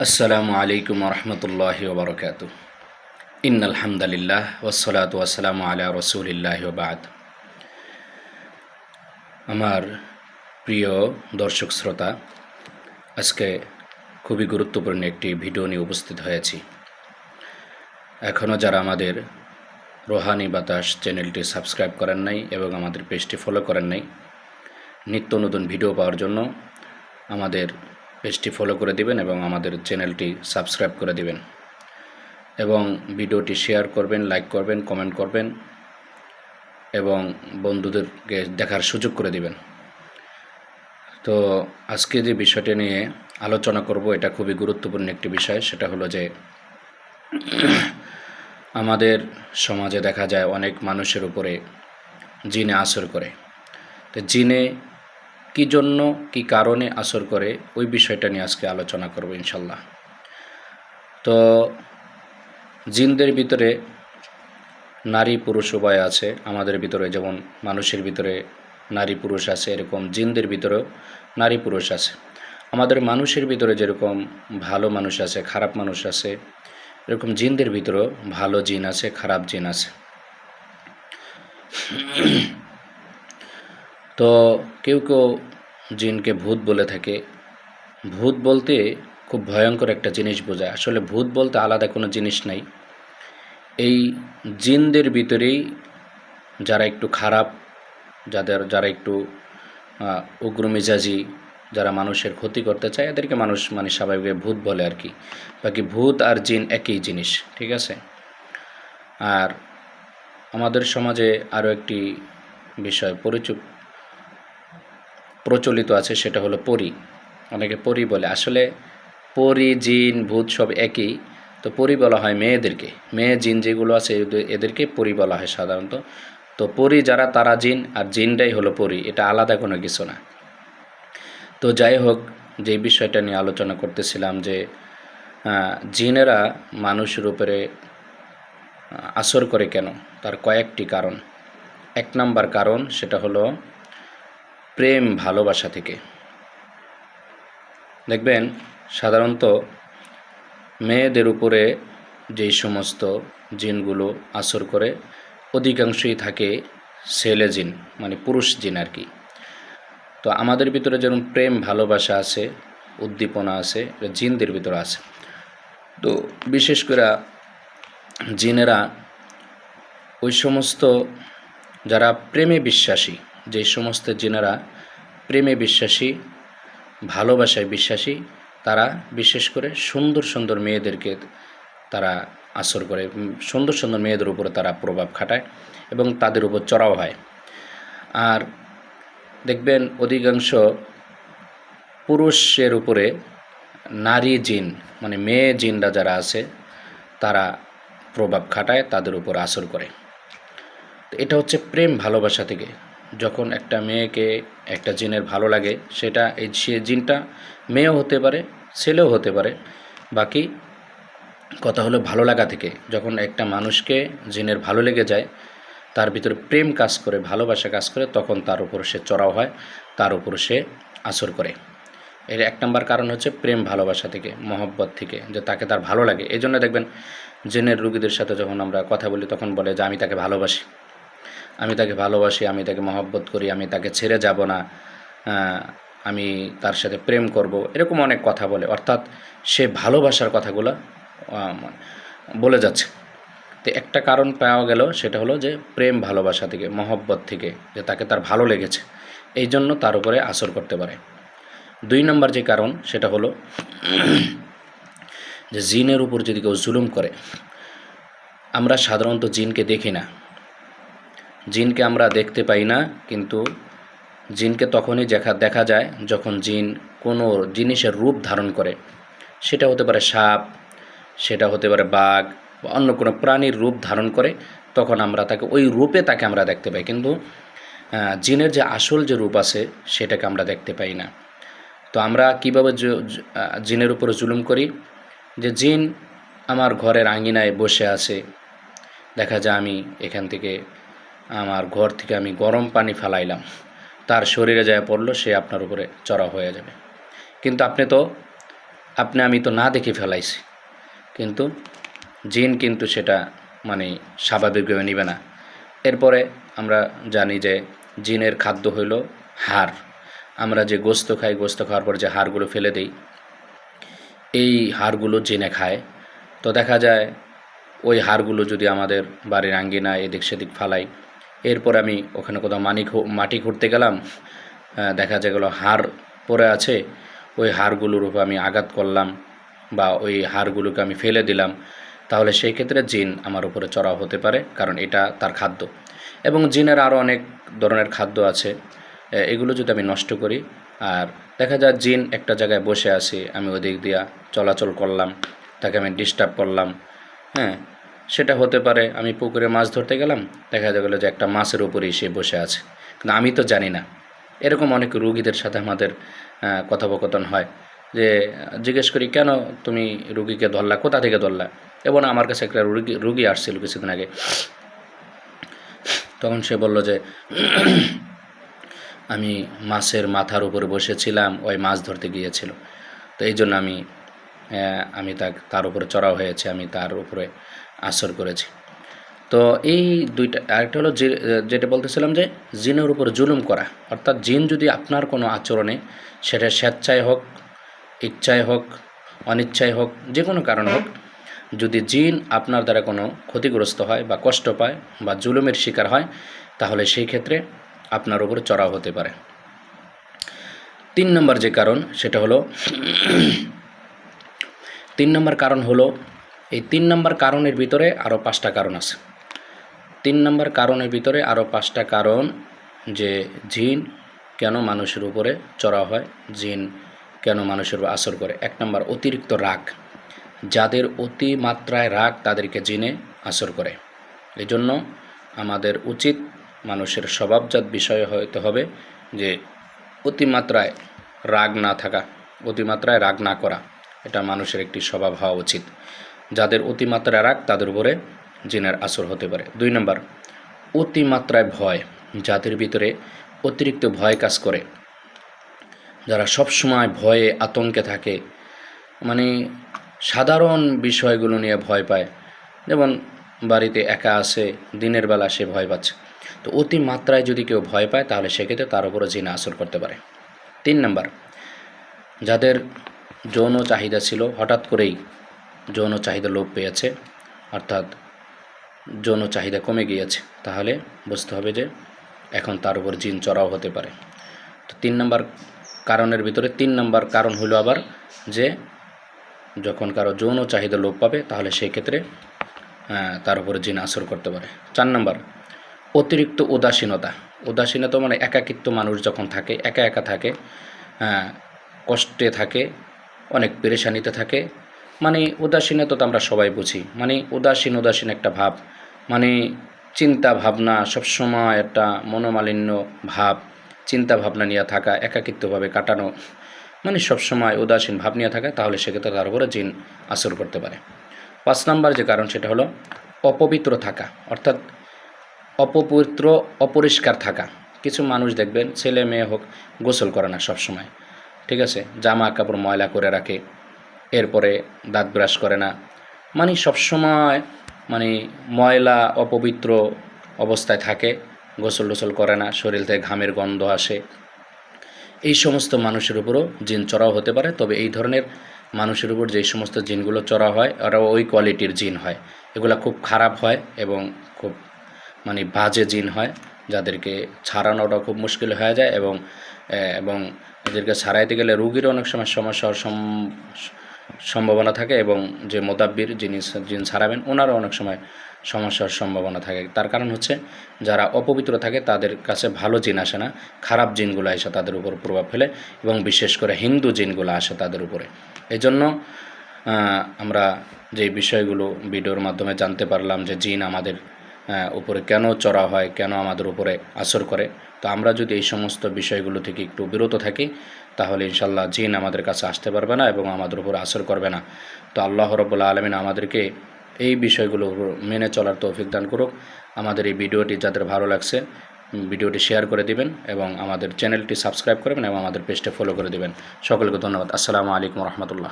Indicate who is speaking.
Speaker 1: আসসালামু আলাইকুম রহমতুল্লাহি ওবরকাতু। ইন্নাল হামদালিল্লাহ ওয়াসসালাতু ওয়াসসালামু আলা রাসূলিল্লাহি ওয়া বা'দ। আমার প্রিয় দর্শক শ্রোতা, আজকে খুবই গুরুত্বপূর্ণ একটি ভিডিও নিয়ে উপস্থিত হয়েছি। এখনও যারা আমাদের রোহানি বাতাস চ্যানেলটি সাবস্ক্রাইব করেন নাই এবং আমাদের পেজটি ফলো করেন নাই, নিত্য নতুন ভিডিও পাওয়ার জন্য আমাদের পেজটি ফলো করে দিবেন এবং আমাদের চ্যানেলটি সাবস্ক্রাইব করে দিবেন এবং ভিডিওটি শেয়ার করবেন, লাইক করবেন, কমেন্ট করবেন এবং বন্ধুদেরকে দেখার সুযোগ করে দিবেন। তো আজকে যে বিষয়টি নিয়ে আলোচনা করব, এটা খুবই গুরুত্বপূর্ণ একটি বিষয়। সেটা হলো যে আমাদের সমাজে দেখা যায় অনেক মানুষের উপরে জিনে আসর করে। তো জিনে কী জন্য, কী কারণে আসর করে, ওই বিষয়টা নিয়ে আজকে আলোচনা করব ইনশাল্লাহ। তো জিনদের ভিতরে নারী পুরুষ উভয় আছে। আমাদের ভিতরে যেমন মানুষের ভিতরে নারী পুরুষ আছে, এরকম জিনদের ভিতরেও নারী পুরুষ আছে। আমাদের মানুষের ভিতরে যেরকম ভালো মানুষ আছে, খারাপ মানুষ আছে, এরকম জিনদের ভিতরেও ভালো জিন আছে, খারাপ জিন আছে। তো কেউ কেউ জিনকে ভূত বলে থাকে। ভূত বলতে খুব ভয়ঙ্কর একটা জিনিস বোঝায়। আসলে ভূত বলতে আলাদা কোনো জিনিস নাই। এই জিনদের ভিতরেই যারা একটু খারাপ, যারা একটু উগ্র মেজাজি, যারা মানুষের ক্ষতি করতে চায়, এদেরকে মানুষ স্বাভাবিকভাবে ভূত বলে আর কি। বাকি ভূত আর জিন একই জিনিস, ঠিক আছে। আর আমাদের সমাজে আরও একটি বিষয় প্রচলিত আছে, সেটা হলো পরী। অনেকে পরী বলে। আসলে পরী, জিন, ভূত সব একই। তো পরী বলা হয় মেয়েদেরকে। মেয়ে জিন যেগুলো আছে এদেরকে পরী বলা হয় সাধারণত। তো পরী যারা, তারা জিন, আর জিনটাই হলো পরী। এটা আলাদা কোনো কিছু না। তো যাই হোক, যে বিষয়টা নিয়ে আলোচনা করতেছিলাম যে জিনেরা মানুষের উপরে আসর করে কেন, তার কয়েকটি কারণ। এক নাম্বার কারণ, সেটা হলো প্রেম ভালোবাসা থেকে। দেখবেন সাধারণত মেয়েদের উপরে যেই সমস্ত জিনগুলো আসর করে, অধিকাংশই থাকে ছেলে জিন, মানে পুরুষ জিন আর কি। তো আমাদের ভিতরে যেমন প্রেম ভালোবাসা আছে, উদ্দীপনা আছে, জিনদের ভিতরে আছে। তো বিশেষ করে জিনেরা ওই সমস্ত যারা প্রেমে বিশ্বাসী, যে সমস্ত জিনেরা প্রেমে বিশ্বাসী, ভালোবাসায় বিশ্বাসী, তারা বিশেষ করে সুন্দর সুন্দর মেয়েদেরকে তারা আসর করে, সুন্দর সুন্দর মেয়েদের উপরে তারা প্রভাব খাটায় এবং তাদের উপর চড়াও হয়। আর দেখবেন অধিকাংশ পুরুষের উপরে নারী জিন, মানে মেয়ে জিনরা যারা আছে, তারা প্রভাব খাটায়, তাদের উপর আসর করে। তো এটা হচ্ছে প্রেম ভালোবাসা থেকে। যখন একটা মেয়েকে একটা জিনের ভালো লাগে, সেটা সে জিনটা মেয়েও হতে পারে, ছেলেও হতে পারে। বাকি কথা হলো ভালো লাগা থেকে। যখন একটা মানুষকে জিনের ভালো লেগে যায়, তার ভিতরে প্রেম কাজ করে, ভালোবাসা কাজ করে, তখন তার উপর সে চড়াও হয়, তার উপর সে আসর করে। এর এক নম্বর কারণ হচ্ছে প্রেম ভালোবাসা থেকে, মহব্বত থেকে, যে তাকে তার ভালো লাগে। এই জন্য দেখবেন জিনের রুগীদের সাথে যখন আমরা কথা বলি, তখন বলে যে আমি তাকে ভালোবাসি, আমি তাকে ভালোবাসি, আমি তাকে মহব্বত করি, আমি তাকে ছেড়ে যাব না, আমি তার সাথে প্রেম করব, এরকম অনেক কথা বলে। অর্থাৎ সে ভালোবাসার কথাগুলো বলে যাচ্ছে। তো একটা কারণ পাওয়া গেল, সেটা হলো যে প্রেম ভালোবাসা থেকে, মহব্বত থেকে, যে তাকে তার ভালো লেগেছে, এই জন্য তার উপরে আসর করতে পারে। দুই নম্বর যে কারণ, সেটা হলো যে জিনের উপর যদি কেউ জুলুম করে। আমরা সাধারণত জিনকে দেখি না, জিনকে আমরা দেখতে পাই না, কিন্তু জিনকে তখনই দেখা যায় যখন জিন কোনো জিনিসের রূপ ধারণ করে। সেটা হতে পারে সাপ, সেটা হতে পারে বাঘ, বা অন্য কোনো প্রাণীর রূপ ধারণ করে, তখন আমরা তাকে ওই রূপে তাকে আমরা দেখতে পাই। কিন্তু জিনের যে আসল যে রূপ আছে, সেটাকে আমরা দেখতে পাই না। তো আমরা কীভাবে জিনের উপরে জুলুম করি? যে জিন আমার ঘরের আঙিনায় বসে আছে, দেখা যায় আমি এখান থেকে, আমার ঘর থেকে আমি গরম পানি ফালাইলাম, তার শরীরে যায় পড়লো, সে আপনার উপরে চড়াও হয়ে যাবে। কিন্তু আপনি তো আপনি আমি তো না দেখে ফেলাইছি, কিন্তু জিন কিন্তু সেটা মানে স্বাভাবিকভাবে নিবে না। এরপরে আমরা জানি যে জিনের খাদ্য হইল হাড়। আমরা যে গোস্ত খাই, গোস্ত খাওয়ার পর যে হাড়গুলো ফেলে দিই, এই হাড়গুলো জিনে খায়। তো দেখা যায় ওই হাড়গুলো যদি আমাদের বাড়ির আঙ্গিনায় এদিক সেদিক ফালাই, এরপর আমি ওখানে কোথাও মাটি খুঁড়তে গেলাম, দেখা যায় গেলো হাড় পড়ে আছে, ওই হাড়গুলোর উপর আমি আঘাত করলাম বা ওই হাড়গুলোকে আমি ফেলে দিলাম, তাহলে সেই ক্ষেত্রে জিন আমার উপরে চড়াও হতে পারে, কারণ এটা তার খাদ্য। এবং জিনের আরও অনেক ধরনের খাদ্য আছে, এগুলো যদি আমি নষ্ট করি, আর দেখা যায় জিন একটা জায়গায় বসে আছে, আমি ওদিক দিয়া চলাচল করলাম, তাকে আমি ডিস্টার্ব করলাম, হ্যাঁ, সেটা হতে পারে আমি পুকুরে মাছ ধরতে গেলাম, দেখা গেলো যে একটা মাছের উপরেই সে বসে আছে, কিন্তু আমি তো জানি না। এরকম অনেক রুগীদের সাথে আমাদের কথোপকথন হয়, যে জিজ্ঞেস করি, কেন তুমি রুগীকে ধরলা, কোথা থেকে ধরলা? এবং আমার কাছে একটা রুগী আসছিল কিছুদিন আগে, তখন সে বলল যে আমি মাছের মাথার উপরে বসেছিলাম, ওই মাছ ধরতে গিয়েছিল, তো এই জন্য আমি তার উপরে চড়াও হয়েছে, আমি তার উপরে আসর করেছি। তো এই দুইটা, আরেকটা হলো যেটা বলতেছিলাম যে জিনের উপর জুলুম করা, অর্থাৎ জিন যদি আপনার কোনো আচরণে, সেটা স্বেচ্ছায় হোক, ইচ্ছায় হোক, অনিচ্ছায় হোক, যে কোনো কারণ হোক, যদি জিন আপনার দ্বারা কোনো ক্ষতিগ্রস্ত হয় বা কষ্ট পায় বা জুলুমের শিকার হয়, তাহলে সেই ক্ষেত্রে আপনার উপর চড়াও হতে পারে। 3 নম্বর যে কারণ, সেটা হলো 3 নম্বর কারণ হলো, এই 3 নম্বর কারণের ভিতরে আরও 5টা কারণ আছে। 3 নম্বর কারণের ভিতরে আরও 5টা কারণ, যে জিন কেন মানুষের উপরে চড়াও হয়, জিন কেন মানুষের উপর আসর করে। 1 নম্বর, অতিরিক্ত রাগ। যাদের অতিমাত্রায় রাগ, তাদেরকে জিনে আসর করে। এই জন্য আমাদের উচিত মানুষের স্বভাবজাত বিষয় হতে হবে যে অতিমাত্রায় রাগ না থাকা, অতিমাত্রায় রাগ না করা, এটা মানুষের একটি স্বভাব হওয়া উচিত। যাদের অতিমাত্রায় রাগ, তাদের উপরে জিনের আসর হতে পারে। 2 নম্বর, অতিমাত্রায় ভয়। যাদের ভিতরে অতিরিক্ত ভয় কাজ করে, যারা সবসময় ভয়ে আতঙ্কে থাকে, মানে সাধারণ বিষয়গুলো নিয়ে ভয় পায়, যেমন বাড়িতে একা আছে, দিনের বেলা সে ভয় পাচ্ছে, তো অতিমাত্রায় যদি কেউ ভয় পায়, তাহলে সেক্ষেত্রে তার উপরে জিন আসর করতে পারে। 3 নম্বর, যাদের যৌন চাহিদা ছিল, হঠাৎ করেই যৌন চাহিদা লোপ পেয়েছে, অর্থাৎ যৌন চাহিদা কমে গিয়েছে, তাহলে বুঝতে হবে যে এখন তার উপর জিন চড়াও হতে পারে। তো 3 নম্বর কারণের ভিতরে 3 নম্বর কারণ হলো আবার যে যখন কারো যৌন চাহিদা লোপ পাবে, তাহলে সেই ক্ষেত্রে তার উপরে জিন আসর করতে পারে। 4 নম্বর, অতিরিক্ত উদাসীনতা। উদাসীনতা মানে একাকিত্ব। মানুষ যখন থাকে, একা একা থাকে, কষ্টে থাকে, অনেক পেরেশানিতে থাকে, মানে উদাসীনতা তো আমরা সবাই বুঝি, মানে উদাসীন একটা ভাব, মানে চিন্তা ভাবনা, সবসময় একটা মনোমালিন্য ভাব, চিন্তা ভাবনা নিয়ে থাকা, একাকিত্বভাবে কাটানো, মানে সবসময় উদাসীন ভাব নিয়ে থাকা, তাহলে সেক্ষেত্রে তার উপরে জিন আসর করতে পারে। 5 নম্বর যে কারণ, সেটা হলো অপবিত্র থাকা, অর্থাৎ অপবিত্র, অপরিষ্কার থাকা। কিছু মানুষ দেখবেন, ছেলে মেয়ে হোক, গোসল করে না সবসময়, ঠিক আছে, জামা কাপড় ময়লা করে রাখে, এরপরে দাঁত ব্রাশ করে না, মানে সবসময় মানে ময়লা অপবিত্র অবস্থায় থাকে, গোসল টোসল করে না, শরীর থেকে ঘামের গন্ধ আসে। এই সমস্ত মানুষের উপরও জিন চড়াও হতে পারে। তবে এই ধরনের মানুষের উপর যেই সমস্ত জিনগুলো চড়া হয়, ওরা ওই কোয়ালিটির জিন হয়, এগুলো খুব খারাপ হয় এবং খুব মানে বাজে জিন হয়, যাদেরকে ছাড়ানোটা খুব মুশকিল হয়ে যায়, এবং এদেরকে ছাড়াইতে গেলে রুগীর অনেক সময় সমস্যা হওয়ার সম্ভাবনা থাকে, এবং যে মোদাব্বির জিন ছাড়াবেন, ওনারও অনেক সময় সমস্যার সম্ভাবনা থাকে। তার কারণ হচ্ছে, যারা অপবিত্র থাকে তাদের কাছে ভালো জিন আসে না, খারাপ জিনগুলো এসে তাদের উপর প্রভাব ফেলে, এবং বিশেষ করে হিন্দু জিনগুলো আসে তাদের উপরে। এই জন্য আমরা যে বিষয়গুলো ভিডিওর মাধ্যমে জানতে পারলাম, যে জিন আমাদের উপরে কেন চড়া হয়, কেন আমাদের উপরে আসর করে, তো আমরা যদি এই সমস্ত বিষয়গুলো থেকে একটু বিরত থাকি, তাহলে ইনশাল্লাহ জিন আমাদের কাছে আসতে পারবে না এবং আমাদের উপর আসর করবে না। তো আল্লাহ রাব্বুল আলামিন আমাদেরকে এই বিষয়গুলো মেনে চলার তৌফিক দান করুক। আমাদের এই ভিডিওটি যাদের ভালো লাগছে, ভিডিওটি শেয়ার করে দিবেন, এবং আমাদের চ্যানেলটি সাবস্ক্রাইব করবেন, এবং আমাদের পেজটা ফলো করে দিবেন। সকলকে ধন্যবাদ। আসসালামু আলাইকুম রহমতুল্লাহ।